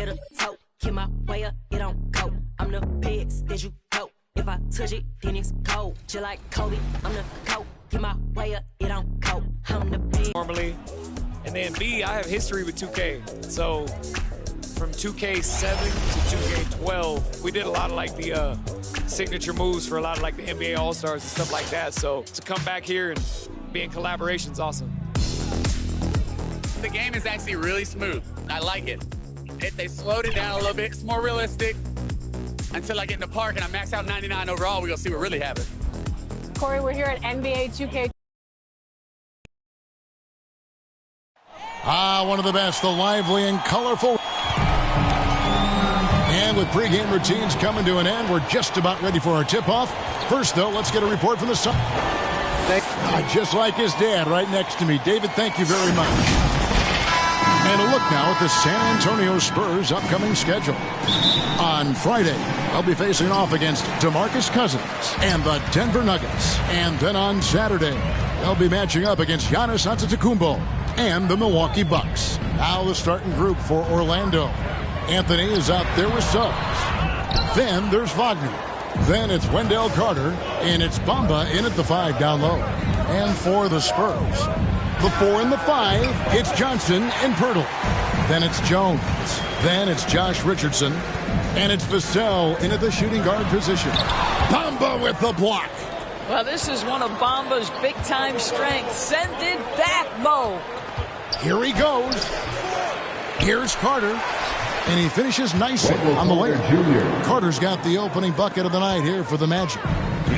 hit a toe. Keep my way up, it don't go. I'm the best, then you go. If I touch it, then it's cold. Just like Kobe, I'm the coat. Keep my way up, it don't go. I'm the best. Normally, and then B, I have history with 2K. So from 2K7 to 2K12, we did a lot of like the signature moves for a lot of like the NBA All-Stars and stuff like that. So to come back here and be in collaboration is awesome. The game is actually really smooth. I like it. They slowed it down a little bit. It's more realistic. Until I get in the park and I max out 99 overall, we're going to see what really happens. Corey, we're here at NBA 2K. One of the best, the lively and colorful. And with pregame routines coming to an end, we're just about ready for our tip-off. First, though, let's get a report from the sun. Just like his dad right next to me. David, thank you very much. And a look now at the San Antonio Spurs' upcoming schedule. On Friday, they'll be facing off against DeMarcus Cousins and the Denver Nuggets. And then on Saturday, they'll be matching up against Giannis Antetokounmpo and the Milwaukee Bucks. Now the starting group for Orlando. Anthony is out there with Suggs. Then there's Wagner. Then it's Wendell Carter, and it's Bamba in at the 5 down low. And for the Spurs, the 4 and the 5, it's Johnson and Pirtle. Then it's Jones. Then it's Josh Richardson. And it's Vassell in at the shooting guard position. Bamba with the block. Well, this is one of Bamba's big-time strengths. Send it back, Mo. Here he goes. Here's Carter. And he finishes nicely on the layup. Carter's got the opening bucket of the night here for the Magic.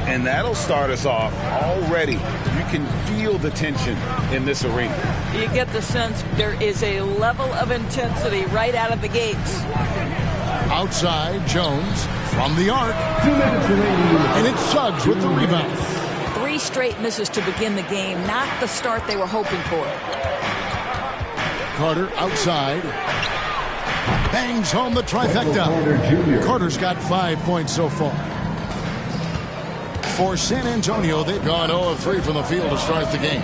And that'll start us off already. You can feel the tension in this arena. You get the sense there is a level of intensity right out of the gates. Outside, Jones from the arc. 2 minutes remaining. And it's Suggs with the rebound. 3 straight misses to begin the game. Not the start they were hoping for. Carter outside. Bangs home the trifecta. Carter's got 5 points so far. For San Antonio, they've gone 0 of 3 from the field to start the game.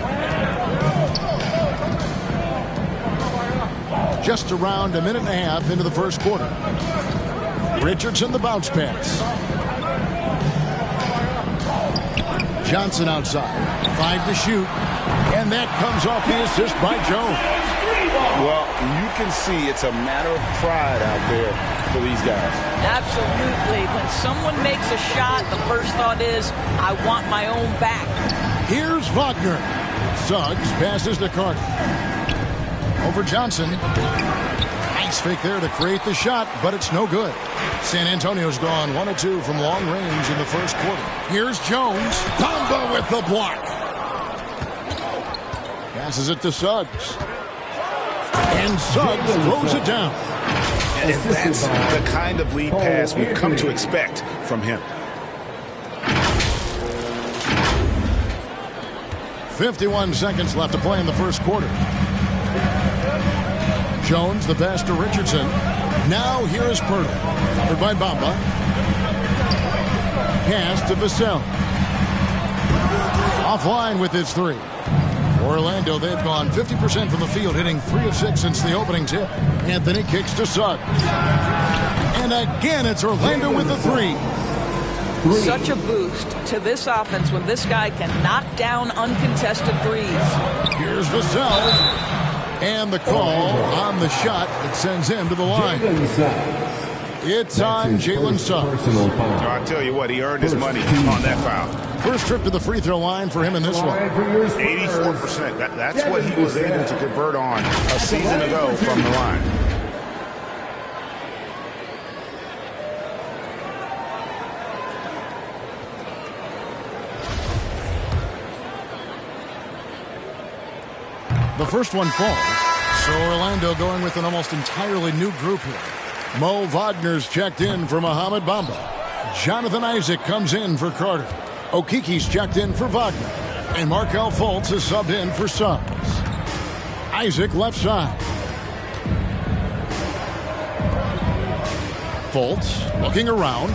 Just around a minute and a half into the first quarter. Richardson the bounce pass. Johnson outside. 5 to shoot. And that comes off the assist by Jones. Well, you can see it's a matter of pride out there for these guys. Absolutely. When someone makes a shot, the first thought is, I want my own back. Here's Wagner. Suggs passes to Carter. Over Johnson. Nice fake there to create the shot, but it's no good. San Antonio's gone 1 of 2 from long range in the first quarter. Here's Jones. Bamba with the block. Passes it to Suggs. And Suggs throws it down. And that's the kind of lead pass we've come to expect from him. 51 seconds left to play in the first quarter. Jones, the pass to Richardson. Now here is Pirtle. Covered by Bamba. Pass to Vassell. Offline with his 3. Orlando, they've gone 50% from the field, hitting 3 of 6 since the opening tip. Anthony kicks to Suggs. And again, it's Orlando with the 3. Such a boost to this offense when this guy can knock down uncontested threes. Here's Vassell. And the call on the shot that sends him to the line. It's on Jalen Suggs. I tell you what, he earned his money on that foul. First trip to the free throw line for him in this one. 84%. That's what he was able to convert on a season ago from the line. The first one falls. So Orlando going with an almost entirely new group here. Mo Wagner's checked in for Mohamed Bamba. Jonathan Isaac comes in for Carter. Okiki's checked in for Wagner. And Markelle Fultz is subbed in for Suggs. Isaac left side. Fultz looking around.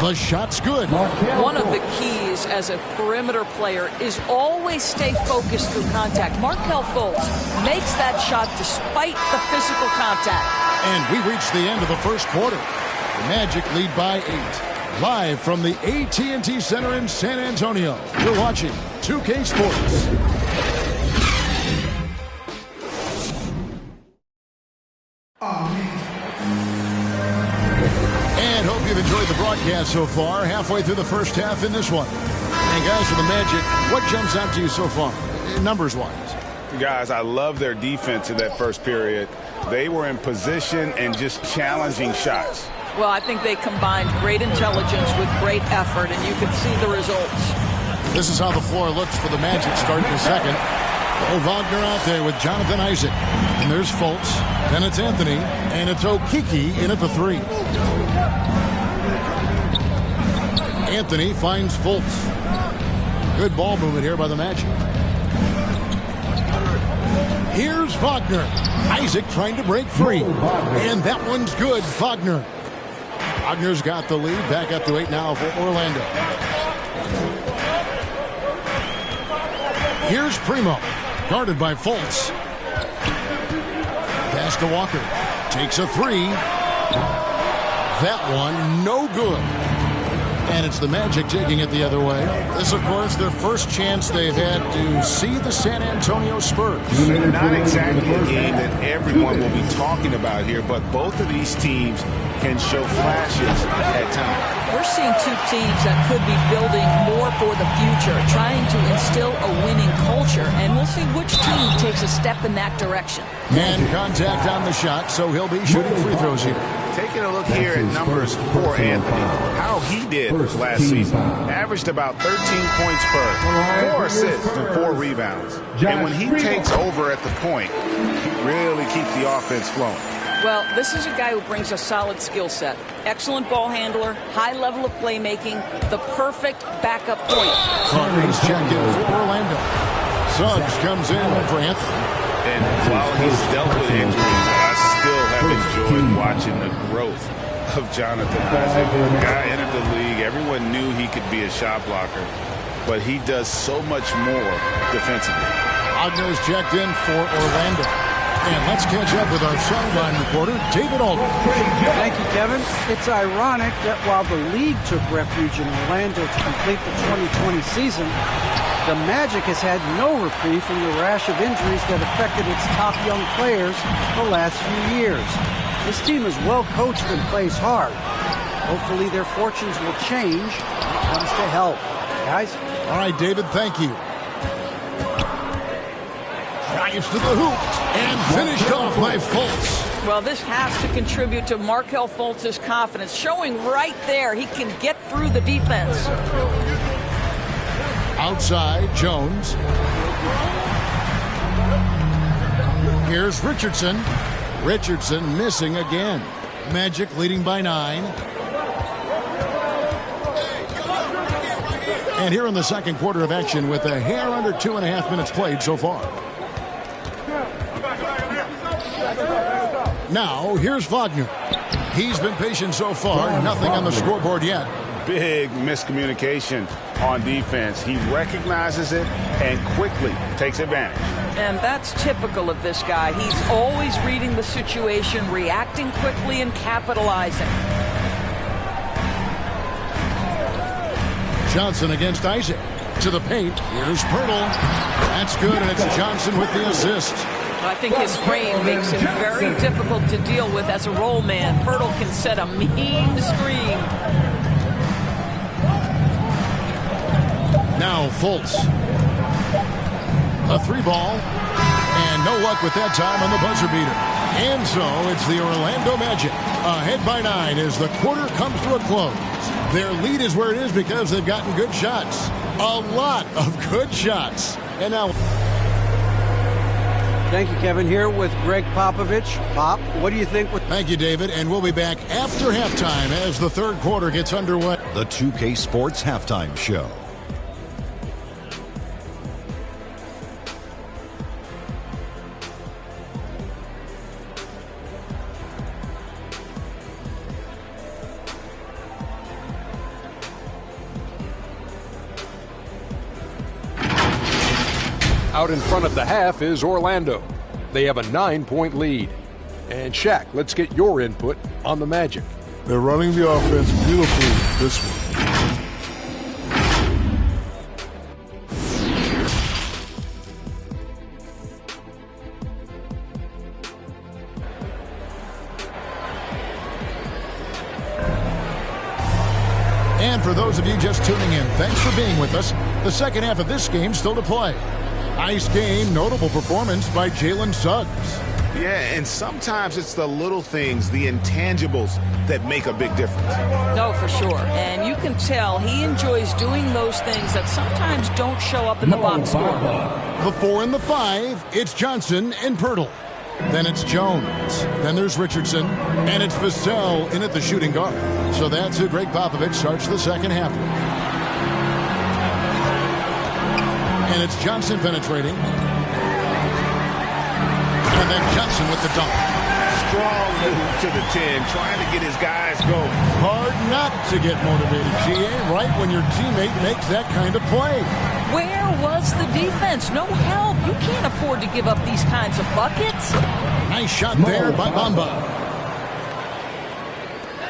The shot's good. One of the keys as a perimeter player is always stay focused through contact. Markelle Fultz makes that shot despite the physical contact. And we reach the end of the first quarter. The Magic lead by 8. Live from the AT&T Center in San Antonio, you're watching 2K Sports. And hope you've enjoyed the broadcast so far. Halfway through the first half in this one. And guys, for the Magic, what jumps out to you so far, numbers-wise? Guys, I love their defense in that first period. They were in position and just challenging shots. Well, I think they combined great intelligence with great effort, and you can see the results. This is how the floor looks for the Magic starting the second. Oh, Wagner out there with Jonathan Isaac. And there's Fultz. Then it's Anthony. And it's Okeke in at the 3. Anthony finds Fultz. Good ball movement here by the Magic. Here's Wagner. Isaac trying to break free. And that one's good. Wagner. Wagner's got the lead. Back up to 8 now for Orlando. Here's Primo. Guarded by Fultz. Pass to Walker. Takes a 3. That one no good. And it's the Magic taking it the other way. This, of course, their first chance they've had to see the San Antonio Spurs. Not exactly a game that everyone will be talking about here, but both of these teams can show flashes at times. We're seeing two teams that could be building more for the future, trying to instill a winning culture, and we'll see which team takes a step in that direction. And contact on the shot, so he'll be shooting free throws here. Taking a look here at numbers for Anthony, how he did last season. Averaged about 13 points per, 4 assists and 4 rebounds. And when he takes over at the point, he really keeps the offense flowing. Well, this is a guy who brings a solid skill set. Excellent ball handler, high level of playmaking, the perfect backup point. Carter's checked in for Orlando. Suggs comes in for Anthony. And while he's dealt with injuries, I still have enjoyed watching the growth of Jonathan Isaac. The guy entered the league. Everyone knew he could be a shot blocker, but he does so much more defensively. Wagner's checked in for Orlando. And let's catch up with our sideline reporter, David Aldridge. Thank you, Kevin. It's ironic that while the league took refuge in Orlando to complete the 2020 season, the Magic has had no reprieve from the rash of injuries that affected its top young players the last few years. This team is well coached and plays hard. Hopefully their fortunes will change when it comes to health. Guys? All right, David, thank you. Drives to the hoop and finished off by Fultz. Well, this has to contribute to Markelle Fultz's confidence, showing right there he can get through the defense. Outside, Jones. Here's Richardson. Richardson missing again. Magic leading by 9. And here in the second quarter of action with a hair under 2.5 minutes played so far. Now, here's Wagner. He's been patient so far. Nothing on the scoreboard yet. Big miscommunication on defense. He recognizes it and quickly takes advantage. And that's typical of this guy. He's always reading the situation, reacting quickly, and capitalizing. Johnson against Isaac. To the paint. Here's Pirtle. That's good, and it's Johnson with the assist. I think his frame makes him very difficult to deal with as a roll man. Pirtle can set a mean screen. Now Fultz. A 3-ball. And no luck with that time on the buzzer beater. And so it's the Orlando Magic ahead by 9 as the quarter comes to a close. Their lead is where it is because they've gotten good shots. A lot of good shots. And now... Thank you, Kevin. Here with Greg Popovich. Pop, what do you think? Thank you, David. And we'll be back after halftime as the third quarter gets underway. The 2K Sports Halftime Show. Out in front of the half is Orlando. They have a 9-point lead. And Shaq, let's get your input on the Magic. They're running the offense beautifully this one. And for those of you just tuning in, thanks for being with us. The second half of this game still to play. Nice game, notable performance by Jalen Suggs. Yeah, and sometimes it's the little things, the intangibles, that make a big difference. No, for sure. And you can tell he enjoys doing those things that sometimes don't show up in the box score. The 4 and the 5, it's Johnson and Pirtle. Then it's Jones. Then there's Richardson. And it's Vassell in at the shooting guard. So that's who Greg Popovich starts the second half with. And it's Johnson penetrating. And then Johnson with the dunk. Strong move to the 10, trying to get his guys going. Hard not to get motivated, GA, right when your teammate makes that kind of play. Where was the defense? No help. You can't afford to give up these kinds of buckets. Nice shot there by Bamba.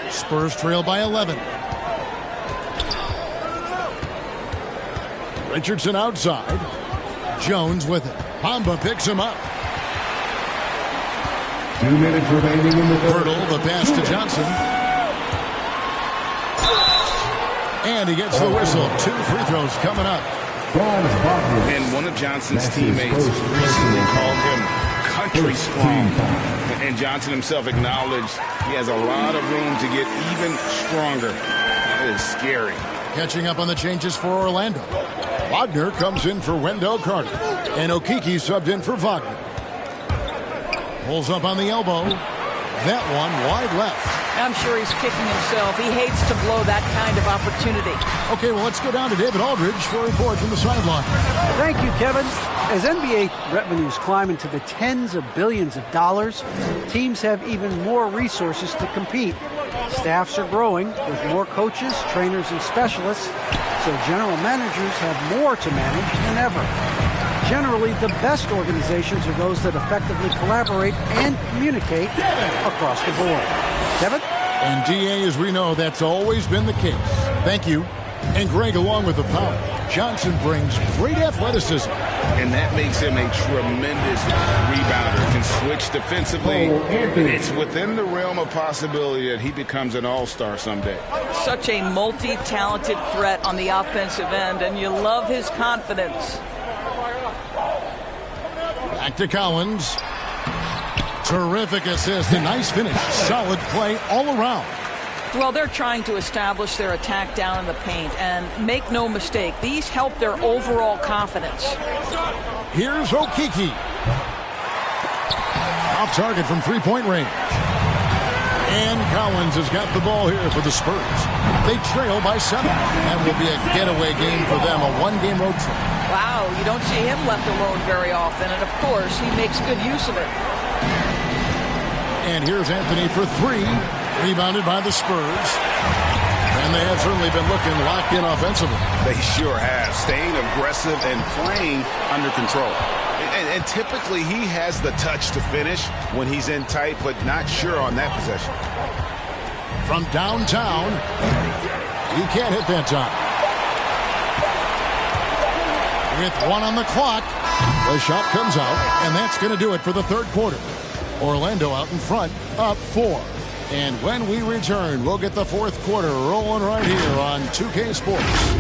Spurs trail by 11. Richardson outside. Jones with it. Bamba picks him up. 2 minutes remaining in the third. Pirtle, the pass to Johnson. And he gets the whistle. 2 free throws coming up. And one of Johnson's teammates recently called him country strong. And Johnson himself acknowledged he has a lot of room to get even stronger. That is scary. Catching up on the changes for Orlando. Wagner comes in for Wendell Carter. And Okeke subbed in for Wagner. Pulls up on the elbow. That one wide left. I'm sure he's kicking himself. He hates to blow that kind of opportunity. Okay, well, let's go down to David Aldridge for a report from the sideline. Thank you, Kevin. As NBA revenues climb into the tens of billions of dollars, teams have even more resources to compete. Staffs are growing with more coaches, trainers, and specialists, so general managers have more to manage than ever. Generally, the best organizations are those that effectively collaborate and communicate across the board. Kevin? And DA, as we know, that's always been the case. Thank you. And Greg, along with the power, Johnson brings great athleticism. And that makes him a tremendous rebounder. Can switch defensively. And it's within the realm of possibility that he becomes an all-star someday. Such a multi-talented threat on the offensive end, and you love his confidence. Back to Collins. Terrific assist. A nice finish. Solid play all around. Well, they're trying to establish their attack down in the paint, and make no mistake, these help their overall confidence. Here's Okeke. Off target from three-point range. And Collins has got the ball here for the Spurs. They trail by 7. That will be a getaway game for them, a one-game road trip. Wow, you don't see him left alone very often, and of course, he makes good use of it. And here's Anthony for 3. Rebounded by the Spurs. And they have certainly been looking locked in offensively. They sure have. Staying aggressive and playing under control. And typically he has the touch to finish when he's in tight, but not sure on that possession. From downtown, he can't hit that time. With 1 on the clock, the shot comes out, and that's going to do it for the third quarter. Orlando out in front, up 4. And when we return, we'll get the fourth quarter rolling right here on 2K Sports.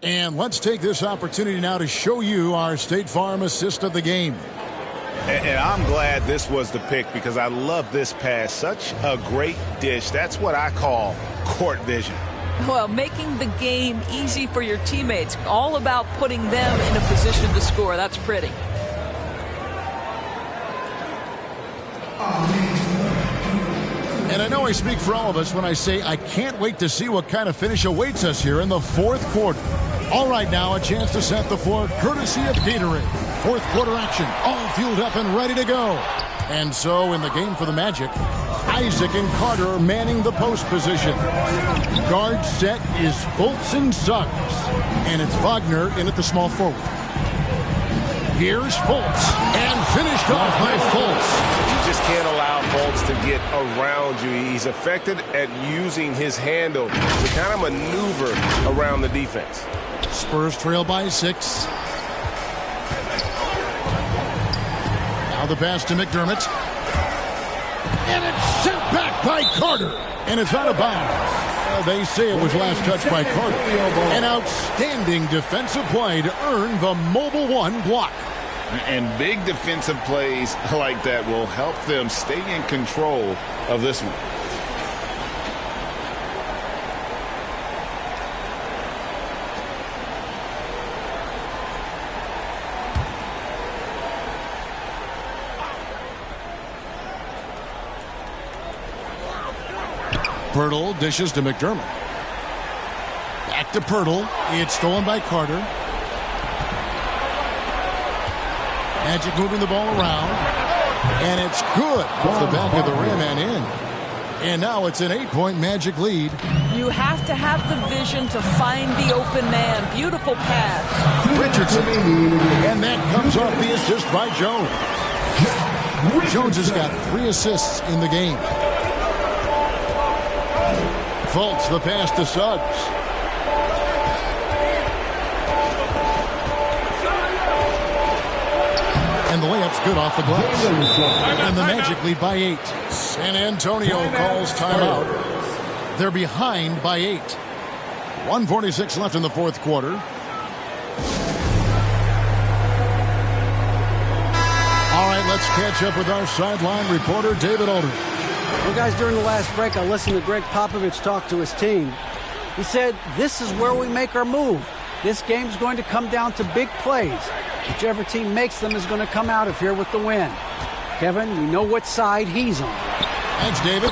And let's take this opportunity now to show you our State Farm assist of the game. And I'm glad this was the pick because I love this pass. Such a great dish. That's what I call court vision. Well, making the game easy for your teammates. All about putting them in a position to score. That's pretty. And I know I speak for all of us when I say I can't wait to see what kind of finish awaits us here in the fourth quarter. All right, now a chance to set the floor courtesy of Gatorade. Fourth quarter action, all fueled up and ready to go. And so in the game for the Magic, Isaac and Carter are manning the post position. Guard set is Fultz and Suggs. And it's Wagner in at the small forward. Here's Fultz, and finished off by Fultz. You just can't allow Fultz to get around you. He's effective at using his handle to kind of maneuver around the defense. Spurs trail by 6. Now the pass to McDermott. And it's sent back by Carter. And it's out of bounds. They say it was last touched by Carter. An outstanding defensive play to earn the Mobile One block. And big defensive plays like that will help them stay in control of this one. Pirtle dishes to McDermott. Back to Pirtle. It's stolen by Carter. Magic moving the ball around. And it's good off the back of the rim and in. And now it's an 8-point Magic lead. You have to have the vision to find the open man. Beautiful pass. Richardson. And that comes off the assist by Jones. Jones has got 3 assists in the game. Fultz, the pass to Suggs. And the layup's good off the glass. And the Magic lead by 8. San Antonio calls timeout. They're behind by 8. 1:46 left in the fourth quarter. All right, let's catch up with our sideline reporter, David Aldridge. Well, guys, during the last break, I listened to Greg Popovich talk to his team. He said, this is where we make our move. This game's going to come down to big plays. Whichever team makes them is going to come out of here with the win. Kevin, you know what side he's on. Thanks, David.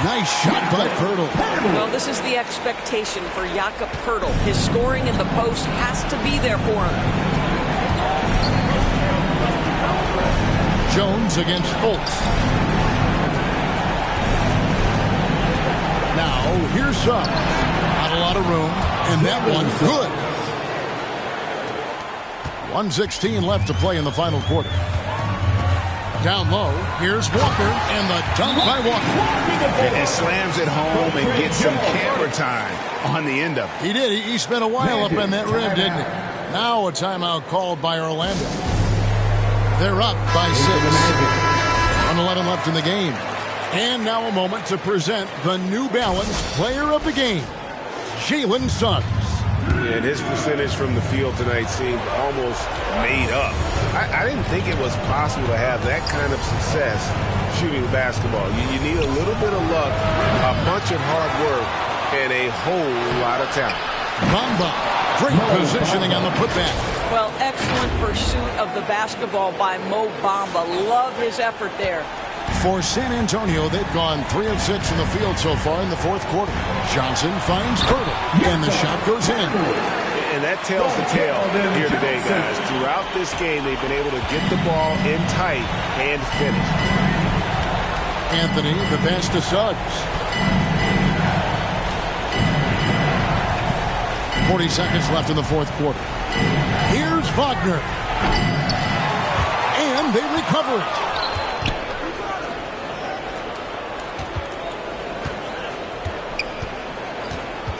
Nice shot by Pirtle. Well, this is the expectation for Jakob Pirtle. His scoring in the post has to be there for him. Jones against Fultz. Now, here's Suggs. Not a lot of room, and that one good. 1:16 left to play in the final quarter. Down low, here's Walker, and the dunk by Walker. And slams it home and gets some camera time on the end of it. He did. He spent a while up on that rim, didn't he? Now a timeout called by Orlando. They're up by 6. 1:11 left in the game. And now a moment to present the New Balance Player of the Game, Jalen Suggs. Yeah, and his percentage from the field tonight seemed almost made up. I didn't think it was possible to have that kind of success shooting basketball. You need a little bit of luck, a bunch of hard work, and a whole lot of talent. Bamba, great positioning on the putback. Well, excellent pursuit of the basketball by Mo Bamba. Love his effort there. For San Antonio, they've gone 3 of 6 in the field so far in the fourth quarter. Johnson finds Pirtle, and the shot goes in. And that tells the tale here today, guys. Throughout this game, they've been able to get the ball in tight and finish. Anthony, the pass to Suggs. 40 seconds left in the fourth quarter. Here's Wagner. And they recover it.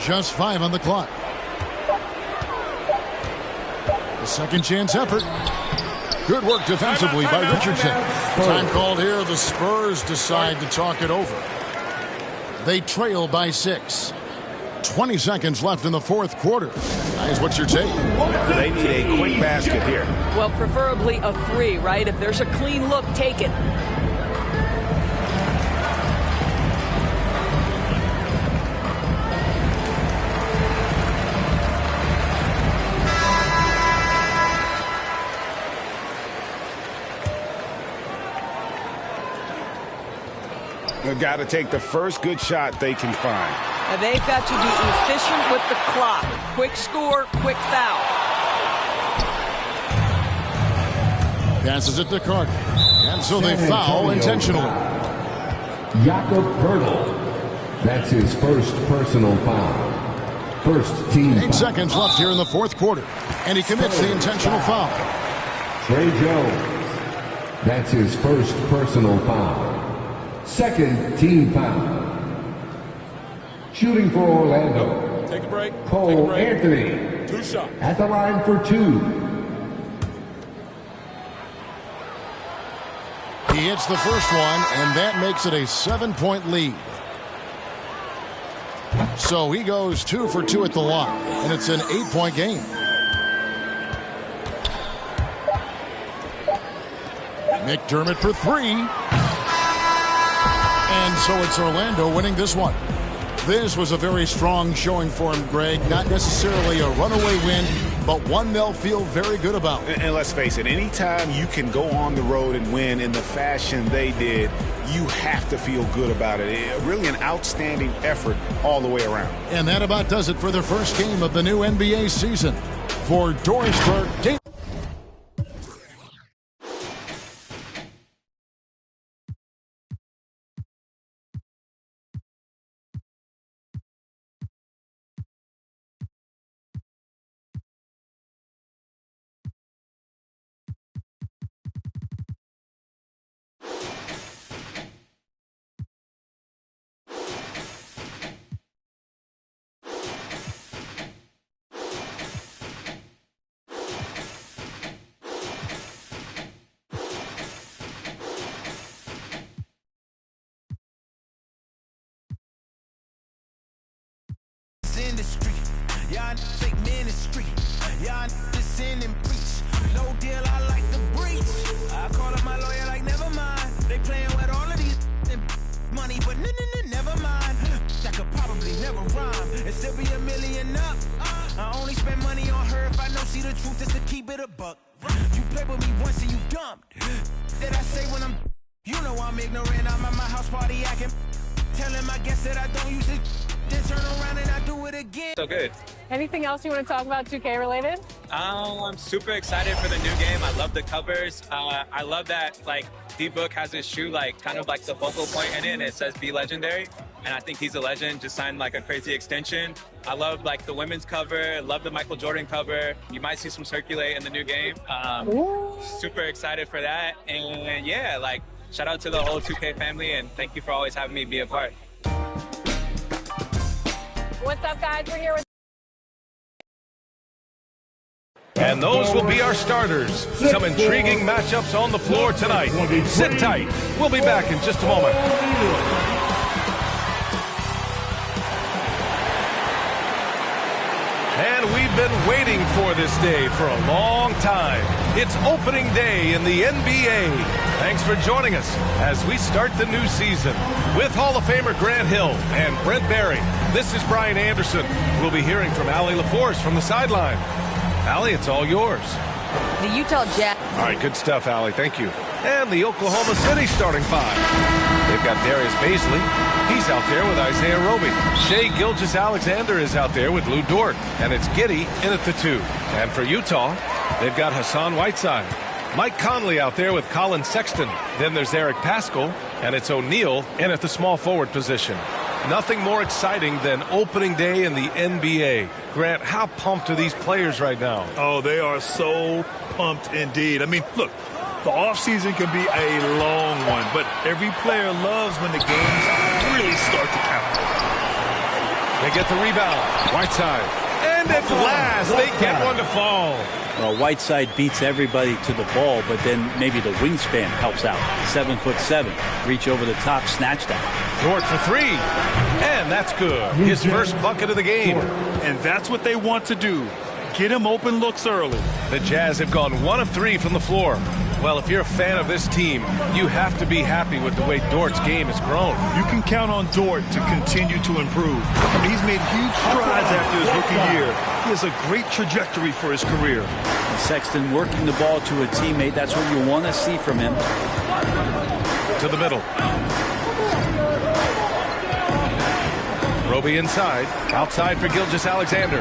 Just 5 on the clock. The second chance effort. Good work defensively by Richardson. Time called here. The Spurs decide to talk it over. They trail by 6. 20 seconds left in the fourth quarter. Guys, what's your take? They need a quick basket here. Well, preferably a 3, right? If there's a clean look, take it. They've got to take the first good shot they can find. And they've got to be efficient with the clock. Quick score, quick foul. Passes it to Carter. And so they foul intentionally. Jakob Poeltl. That's his first personal foul. First team 8 seconds left here in the fourth quarter. And he commits the intentional foul. Trey Jones. That's his first personal foul. Second team foul. Shooting for Orlando. Take a break. Cole Anthony. 2 shots. At the line for 2. He hits the first one, and that makes it a 7-point lead. So he goes 2 for 2 at the line, and it's an 8-point game. McDermott for 3. And so it's Orlando winning this one. This was a very strong showing for him, Greg. Not necessarily a runaway win, but one they'll feel very good about. And let's face it, anytime you can go on the road and win in the fashion they did, you have to feel good about it. Really an outstanding effort all the way around. And that about does it for the first game of the new NBA season. For Doris Burke, industry. Y'all fake ministry. Y'all just sin and preach. No deal, I like the breach. I call up my lawyer like, never mind. They playing with all of these money, but never mind. That could probably never rhyme and still be $1 million up. I only spend money on her if I know she the truth, just to keep it a buck. You play with me once and you dumped. That I say when I'm, you know I'm ignorant. I'm at my house party acting. Telling my guests that I don't use it. Then turn around and I do it again. So good. Anything else you want to talk about 2K related? I'm super excited for the new game. I love the covers. I love that like D-Book has his shoe like kind of like the focal point in it, and it says "Be Legendary." And I think he's a legend. Just signed like a crazy extension. I love like the women's cover. Love the Michael Jordan cover. You might see some circulate in the new game. Super excited for that. And yeah, like shout out to the whole 2K family, and thank you for always having me be a part. What's up, guys? We're here with... And those will be our starters. Some intriguing matchups on the floor tonight. Sit tight. We'll be back in just a moment. And we've been waiting for this day for a long time. It's opening day in the NBA. Thanks for joining us as we start the new season. With Hall of Famer Grant Hill and Brent Barry, this is Brian Anderson. We'll be hearing from Allie LaForce from the sideline. Allie, it's all yours. The Utah Jazz. All right, good stuff, Allie. Thank you. And the Oklahoma City starting 5. They've got Darius Baisley. He's out there with Isaiah Roby. Shai Gilgeous-Alexander is out there with Lou Dort. And it's Giddey in at the 2. And for Utah, they've got Hassan Whiteside. Mike Conley out there with Colin Sexton. Then there's Eric Paschall. And it's O'Neal in at the small forward position. Nothing more exciting than opening day in the NBA. Grant, how pumped are these players right now? Oh, they are so pumped indeed. I mean, look, the offseason can be a long one, but every player loves when the games really start to count. They get the rebound. Whiteside. And at last, they get one to fall. Well, Whiteside beats everybody to the ball, but then maybe the wingspan helps out. 7'7", reach over the top, snatch that. Dort for 3, and that's good. His first bucket of the game. And that's what they want to do. Get him open looks early. The Jazz have gone 1 of 3 from the floor. Well, if you're a fan of this team, you have to be happy with the way Dort's game has grown. You can count on Dort to continue to improve. He's made huge strides after his rookie year. He has a great trajectory for his career. And Sexton working the ball to a teammate. That's what you want to see from him. To the middle. Roby inside. Outside for Gilgeous-Alexander.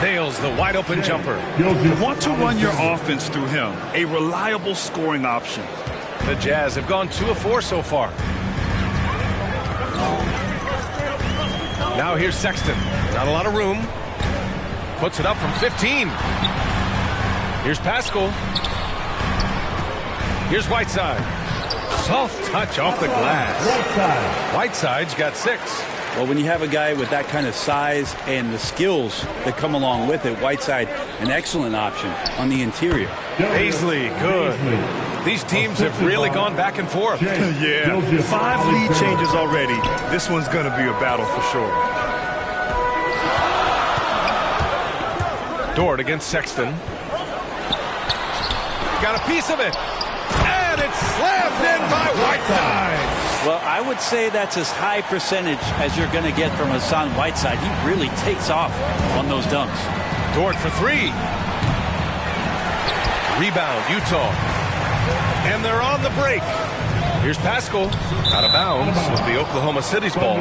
Nails the wide-open jumper. You want to run your offense through him. A reliable scoring option. The Jazz have gone 2 of 4 so far. Now here's Sexton. Not a lot of room. Puts it up from 15. Here's Paschall. Here's Whiteside. Soft touch off the glass. Whiteside's got 6. Well, when you have a guy with that kind of size and the skills that come along with it, Whiteside, an excellent option on the interior. Paisley, good. These teams have really gone back and forth. Yeah, 5 lead changes already. This one's going to be a battle for sure. Dort against Sexton. Got a piece of it. And it's slammed in by Whiteside. Well, I would say that's as high percentage as you're going to get from Hassan Whiteside. He really takes off on those dunks. Dort for 3. Rebound, Utah. And they're on the break. Here's Paschall. Out of bounds with the Oklahoma City's ball.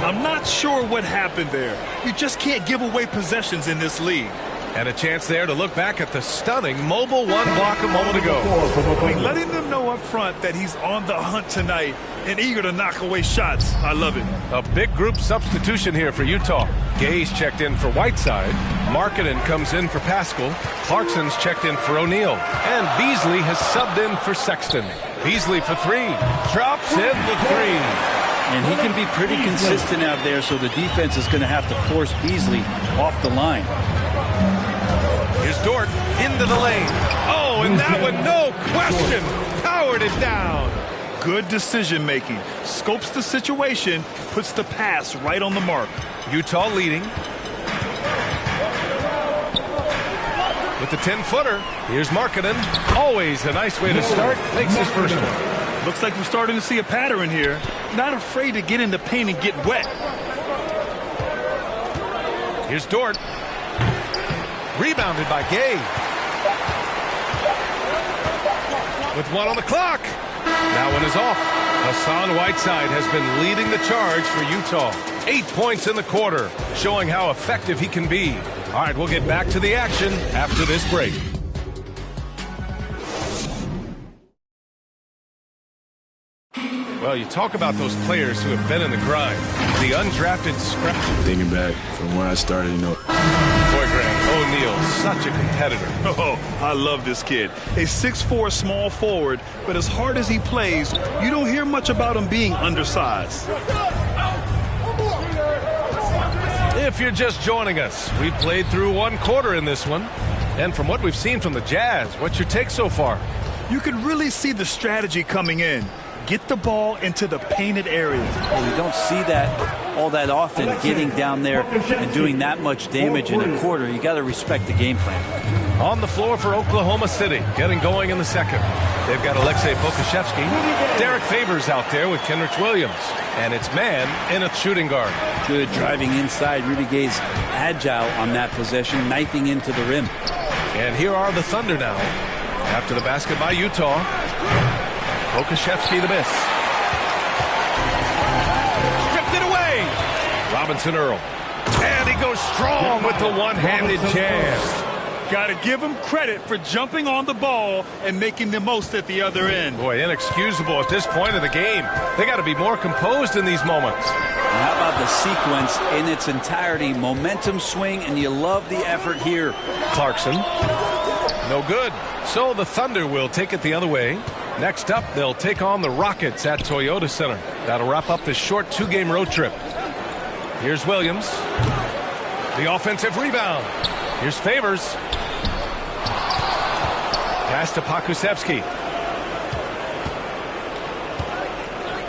I'm not sure what happened there. You just can't give away possessions in this league. And a chance there to look back at the stunning mobile 1 block a moment ago. Letting them know up front that he's on the hunt tonight and eager to knock away shots. I love it. A big group substitution here for Utah. Gay's checked in for Whiteside. Markkanen comes in for Paschall. Clarkson's checked in for O'Neal. And Beasley has subbed in for Sexton. Beasley for 3. Drops in the 3. And he can be pretty consistent out there, so the defense is going to have to force Beasley off the line. Here's Dort into the lane. Oh, and that one, no question, powered it down. Good decision making. Scopes the situation, puts the pass right on the mark. Utah leading. With the 10-footer, here's Markkanen. Always a nice way to start. Makes his first one. Looks like we're starting to see a pattern here. Not afraid to get in the paint and get wet. Here's Dort. Rebounded by Gay. With 1 on the clock. That one is off. Hassan Whiteside has been leading the charge for Utah. 8 points in the quarter, showing how effective he can be. All right, we'll get back to the action after this break. Well, you talk about those players who have been in the grind. The undrafted scrap. Thinking back from where I started, you know. Boy, Grant, O'Neal, such a competitor. Oh, I love this kid. A 6'4" small forward, but as hard as he plays, you don't hear much about him being undersized. If you're just joining us, we've played through 1 quarter in this one. And from what we've seen from the Jazz, what's your take so far? You can really see the strategy coming in. Get the ball into the painted area. Well, you don't see that all that often, getting down there and doing that much damage in a quarter. You got to respect the game plan. On the floor for Oklahoma City, getting going in the second. They've got Aleksej Pokusevski. Derek Favors out there with Kenrich Williams. And it's man in a shooting guard. Good driving inside. Rudy Gay's agile on that possession, knifing into the rim. And here are the Thunder now. After the basket by Utah. Pokusevski the miss. Stripped it away. Robinson Earl. And he goes strong with the one-handed jam. Got to give him credit for jumping on the ball and making the most at the other end. Boy, inexcusable at this point of the game. They got to be more composed in these moments. And how about the sequence in its entirety? Momentum swing, and you love the effort here. Clarkson. No good. So the Thunder will take it the other way. Next up, they'll take on the Rockets at Toyota Center. That'll wrap up this short 2-game road trip. Here's Williams. The offensive rebound. Here's Favors. Pass to Pokusevski.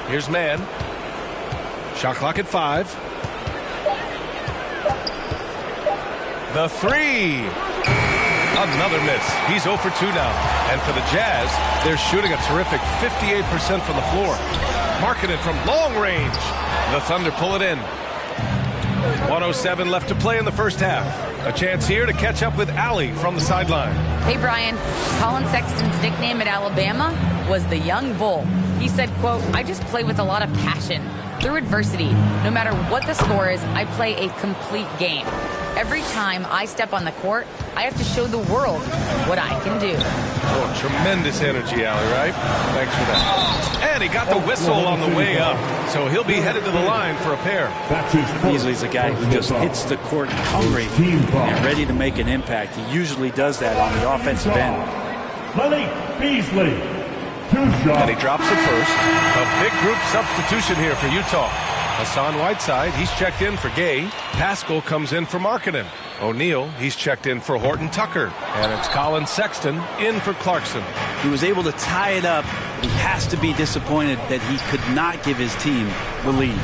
Here's Mann. Shot clock at 5. The 3. Another miss. He's 0 for 2 now. And for the Jazz, they're shooting a terrific 58% from the floor. Markkanen from long range. The Thunder pull it in. 1:07 left to play in the first half. A chance here to catch up with Allie from the sideline. Hey, Brian. Colin Sexton's nickname at Alabama was the Young Bull. He said, quote, "I just play with a lot of passion. Through adversity, no matter what the score is, I play a complete game. Every time I step on the court, I have to show the world what I can do." Oh, tremendous energy, Allie, right? Thanks for that. And he got the whistle on the way up, so he'll be headed to the line for a pair. Beasley's a guy who just hits the court hungry and ready to make an impact. He usually does that on the offensive end. Malik Beasley, 2 shots. And he drops it first. A big group substitution here for Utah. Hassan Whiteside, he's checked in for Gay. Pascal comes in for Markkanen. O'Neal, he's checked in for Horton Tucker. And it's Colin Sexton in for Clarkson. He was able to tie it up. He has to be disappointed that he could not give his team the lead.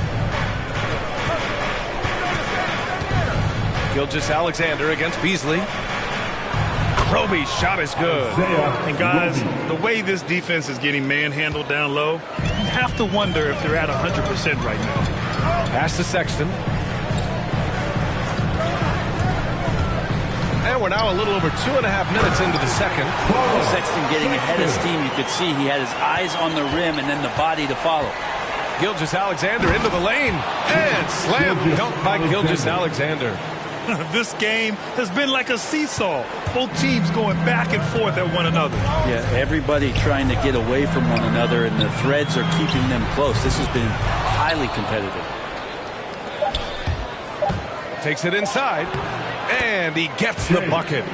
Gilgeous-Alexander against Beasley. Roby's shot is good. And guys, the way this defense is getting manhandled down low, you have to wonder if they're at 100% right now. Pass to Sexton. And we're now a little over 2.5 minutes into the second. Sexton getting ahead of steam. You could see he had his eyes on the rim and then the body to follow. Gilgeous-Alexander into the lane. And slam dunk by Gilgeous-Alexander. This game has been like a seesaw. Both teams going back and forth at one another. Yeah, everybody trying to get away from one another, and the threads are keeping them close. This has been highly competitive. Takes it inside, and he gets the bucket.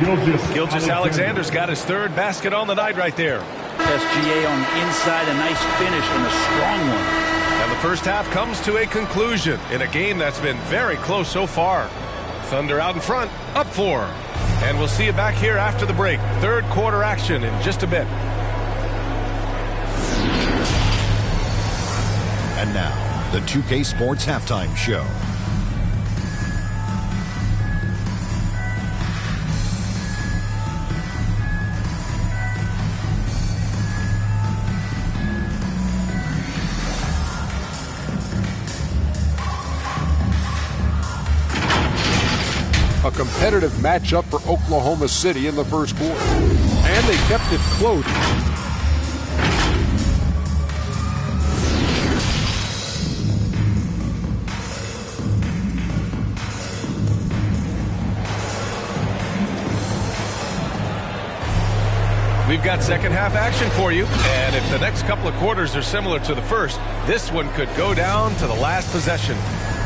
Gilgeous-Alexander's got his 3rd basket on the night right there. SGA on the inside, a nice finish and a strong one. And the first half comes to a conclusion in a game that's been very close so far. Thunder out in front, up 4. And we'll see you back here after the break. 3rd quarter action in just a bit. And now, the 2K Sports Halftime Show. A competitive matchup for Oklahoma City in the first quarter. And they kept it close. We've got second half action for you. And if the next couple of quarters are similar to the first, this one could go down to the last possession.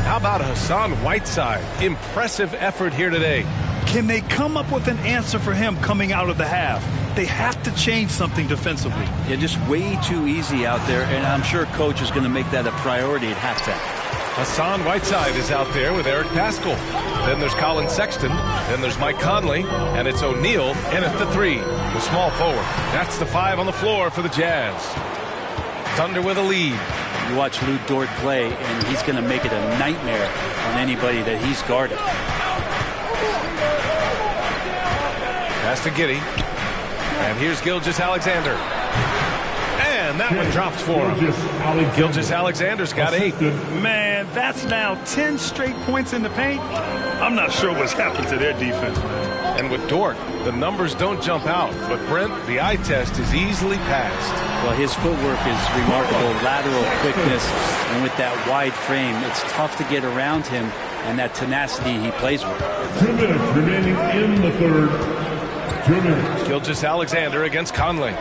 How about Hassan Whiteside? Impressive effort here today. Can they come up with an answer for him coming out of the half? They have to change something defensively. Yeah, just way too easy out there, and I'm sure Coach is going to make that a priority at halftime. Hassan Whiteside is out there with Eric Pascal. Then there's Colin Sexton. Then there's Mike Conley. And it's O'Neal in at the 3, the small forward. That's the 5 on the floor for the Jazz. Thunder with a lead. You watch Lou Dort play, and he's going to make it a nightmare on anybody that he's guarded. Pass to Giddey. And here's Gilgeous-Alexander. And that one drops for him. Gilgeous-Alexander's got 8. Man, that's now 10 straight points in the paint. I'm not sure what's happened to their defense, man. And with Dort, the numbers don't jump out. But Brent, the eye test is easily passed. Well, his footwork is remarkable, lateral quickness, and with that wide frame, it's tough to get around him, and that tenacity he plays with. 2 minutes remaining in the third. 2 minutes. Gilgeous-Alexander against Conley.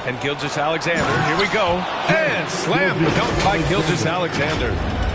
And Gilgeous-Alexander, here we go. And slam dunk by Gilgeous-Alexander.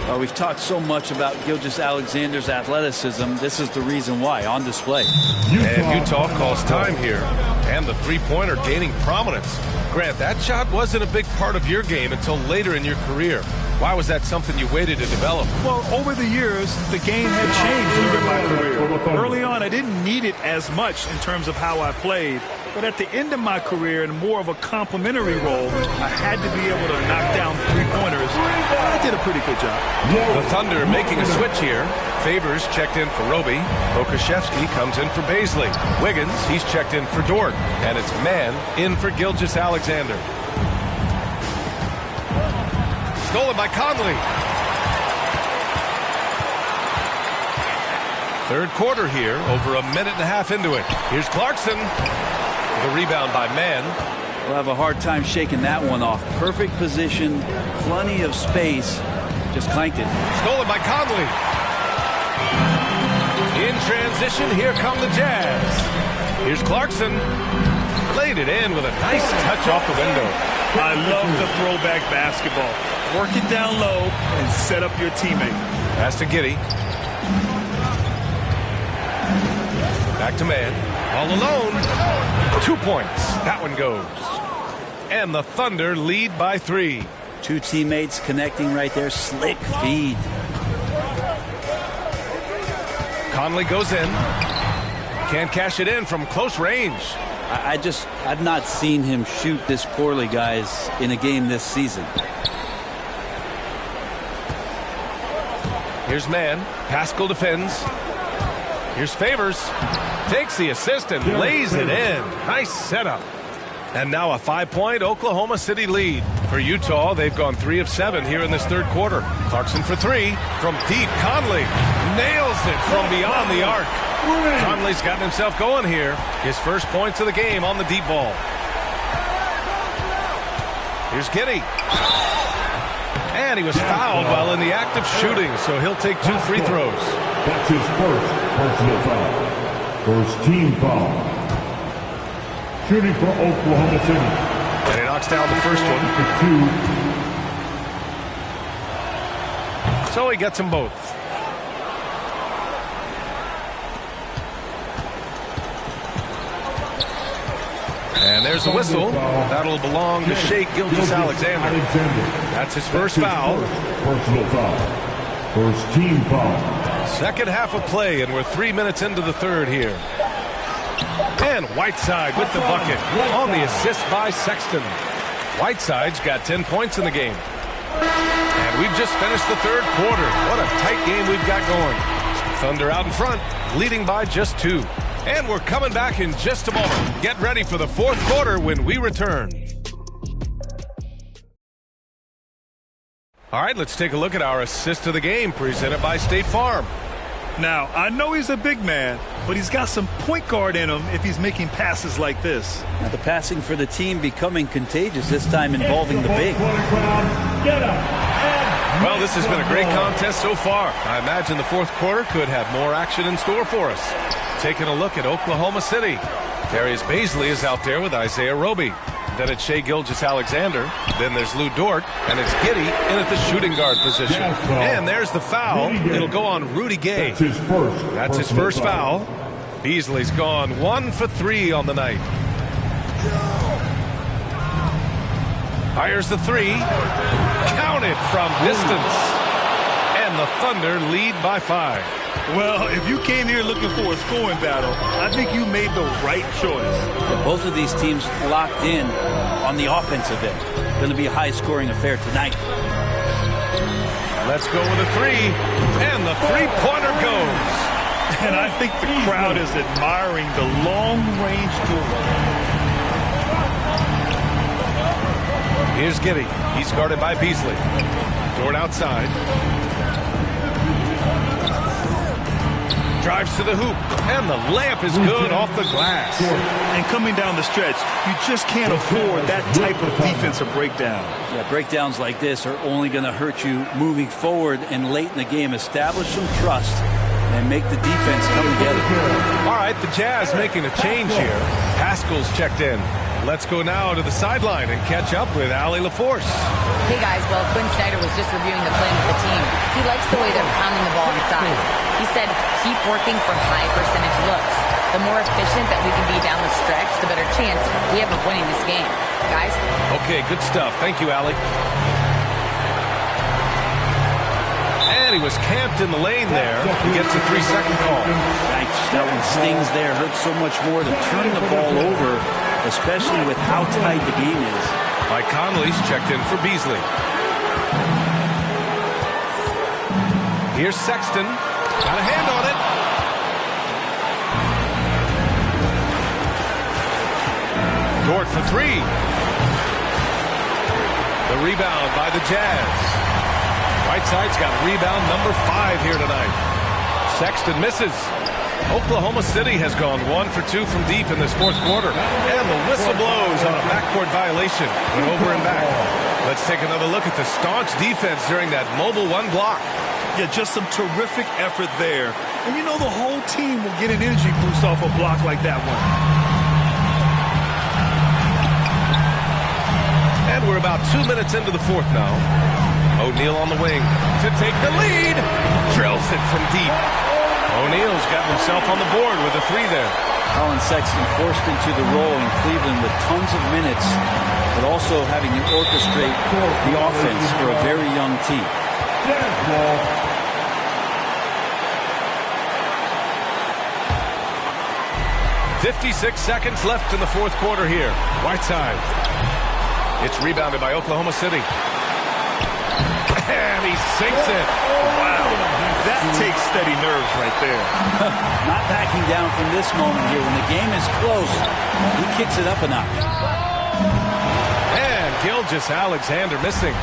Well, we've talked so much about Gilgeous-Alexander's athleticism. This is the reason why, on display. And Utah calls time here. And the three-pointer gaining prominence. Grant, that shot wasn't a big part of your game until later in your career. Why was that something you waited to develop? Well, over the years, the game had changed during my career. Early on, I didn't need it as much in terms of how I played. But at the end of my career, in more of a complementary role, I had to be able to knock down three-pointers. I did a pretty good job. The Thunder making a switch here. Favors checked in for Roby. Okashevsky comes in for Beasley. Wiggins, he's checked in for Dort. And it's Mann in for Gilgeous-Alexander. Stolen by Conley. Third quarter here, over a minute and a half into it. Here's Clarkson. The rebound by Mann. We'll have a hard time shaking that one off. Perfect position, plenty of space. Just clanked it. Stolen by Conley. In transition, here come the Jazz. Here's Clarkson. Laid it in with a nice touch off the window. I love the throwback basketball. Work it down low and set up your teammate. Pass to Giddey. Back to man. All alone. 2 points. That one goes. And the Thunder lead by 3. Two teammates connecting right there. Slick feed. Conley goes in. Can't cash it in from close range. I've not seen him shoot this poorly, guys, in a game this season. Here's man. Pascal defends. Here's Favors. Takes the assist and lays it in. Nice setup. And now a 5-point Oklahoma City lead. For Utah, they've gone 3 of 7 here in this third quarter. Clarkson for 3. From deep, Conley nails it from beyond the arc. Conley's gotten himself going here. His first points of the game on the deep ball. Here's Giddey. And he was fouled while in the act of shooting, so he'll take 2 free throws. That's his first personal foul. First team foul. Shooting for Oklahoma City. And he knocks down the first one. 2. So he gets them both. And there's a whistle. That'll belong to Shai Gilgeous-Alexander. That's his first foul. Personal foul. First team foul. Second half of play, and we're 3 minutes into the third here. And Whiteside with the bucket on the assist by Sexton. Whiteside's got 10 points in the game. And we've just finished the third quarter. What a tight game we've got going. Thunder out in front, leading by just 2. And we're coming back in just a moment. Get ready for the fourth quarter when we return. All right, let's take a look at our assist of the game presented by State Farm. Now, I know he's a big man, but he's got some point guard in him if he's making passes like this. Now the passing for the team becoming contagious, this time involving the big. Well, this has been a great contest so far. I imagine the fourth quarter could have more action in store for us. Taking a look at Oklahoma City. Darius Baisley is out there with Isaiah Roby. Then it's Shai Gilgeous-Alexander. Then there's Lou Dort. And it's Giddey in at the shooting guard position. And there's the foul. It'll go on Rudy Gay. That's his first foul. Beasley's gone 1 for 3 on the night. Fires the 3. Counted from distance. And the Thunder lead by 5. Well, if you came here looking for a scoring battle, I think you made the right choice. Both of these teams locked in on the offensive end. Going to be a high-scoring affair tonight. Let's go with a 3. And the three-pointer goes. And I think the crowd is admiring the long-range duel. Here's Giddey. He's guarded by Beasley. Dort outside. Drives to the hoop, and the layup is good off the glass. And coming down the stretch, you just can't afford that type of defensive breakdown. Yeah, breakdowns like this are only going to hurt you moving forward and late in the game. Establish some trust and make the defense come together. All right, the Jazz making a change here. Pascal's checked in. Let's go now to the sideline and catch up with Allie LaForce. Hey guys, well, Quinn Snyder was just reviewing the plan with the team. He likes the way they're pounding the ball inside. He said, keep working for high percentage looks. The more efficient that we can be down the stretch, the better chance we have of winning this game. Guys? Okay, good stuff. Thank you, Allie. And he was camped in the lane there. He gets a 3-second call. Yikes, that one stings there. Hurts so much more to turn the ball over, especially with how tight the game is. Mike Conley's checked in for Beasley. Here's Sexton. Got a hand on it. Dort for 3. The rebound by the Jazz. Whiteside's got rebound number 5 here tonight. Sexton misses. Oklahoma City has gone 1 for 2 from deep in this fourth quarter. And the whistle blows on a backcourt violation. Went over and back. Let's take another look at the staunch defense during that mobile one block. Yeah, just some terrific effort there. And you know the whole team will get an energy boost off a block like that one. And we're about 2 minutes into the fourth now. O'Neal on the wing to take the lead. Drills it from deep. O'Neal's got himself on the board with a 3 there. Colin Sexton forced into the role in Cleveland with tons of minutes, but also having to orchestrate the offense for a very young team. 56 seconds left in the fourth quarter here. Whiteside. It's rebounded by Oklahoma City. And he sinks it. Wow. That takes steady nerves right there. Not backing down from this moment here. When the game is close, he kicks it up a notch. And Gilgeous-Alexander missing.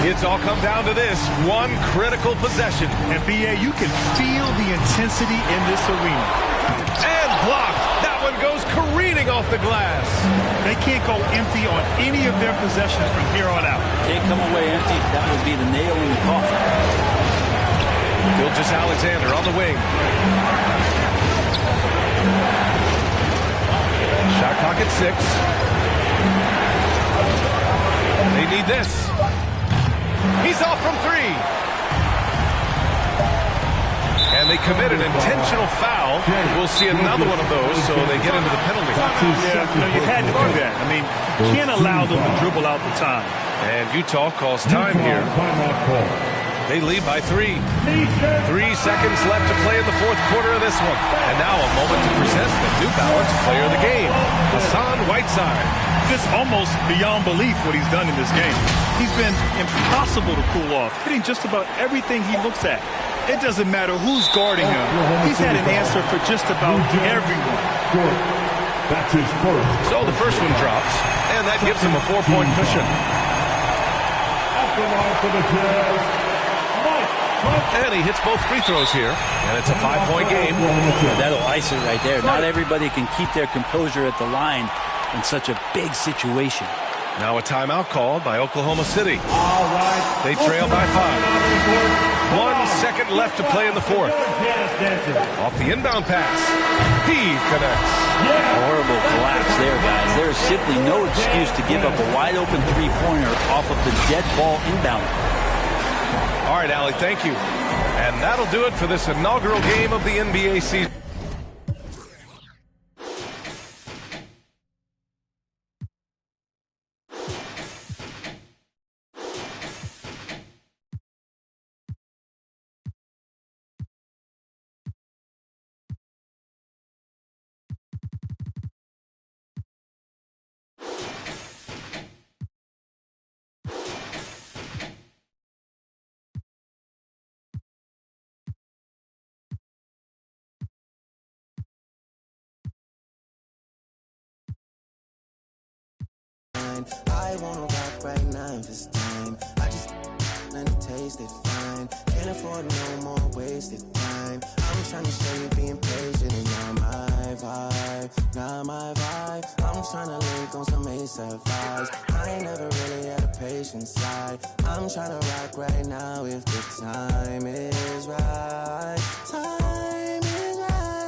It's all come down to this one critical possession. And B.A., you can feel the intensity in this arena. And blocked. That one goes careening off the glass. They can't go empty on any of their possessions from here on out. Can't come away empty. That would be the nail in the coffin. Gilgeous-Alexander on the wing. Shot clock at 6. They need this. He's off from 3. And they commit an intentional foul. We'll see another one of those, so they get into the penalty. Yeah, you had to do that. I mean, you can't allow them to dribble out the time. And Utah calls time here. They lead by 3. 3 seconds left to play in the fourth quarter of this one. And now a moment to present the New Balance player of the game, Hassan Whiteside. It's almost beyond belief what he's done in this game. He's been impossible to cool off, hitting just about everything he looks at. It doesn't matter who's guarding him. He's had an answer for just about everyone. That's his first. So the first one drops, and that gives him a 4-point cushion. After line for the Jazz. And he hits both free throws here, and it's a 5-point game. That'll ice it right there. Not everybody can keep their composure at the line in such a big situation. Now a timeout called by Oklahoma City. They trail by 5. 1 second left to play in the fourth. Off the inbound pass. He connects. Horrible collapse there, guys. There is simply no excuse to give up a wide-open three-pointer off of the dead ball inbound. All right, Allie, thank you. And that'll do it for this inaugural game of the NBA season. I wanna rock right now this time. I just let it taste it fine. Can't afford no more wasted time. I'm trying to show you being patient, and you're my vibe, not my vibe. I'm trying to link on some ASAP vibes. I ain't never really had a patient side. I'm trying to rock right now if the time is right. Time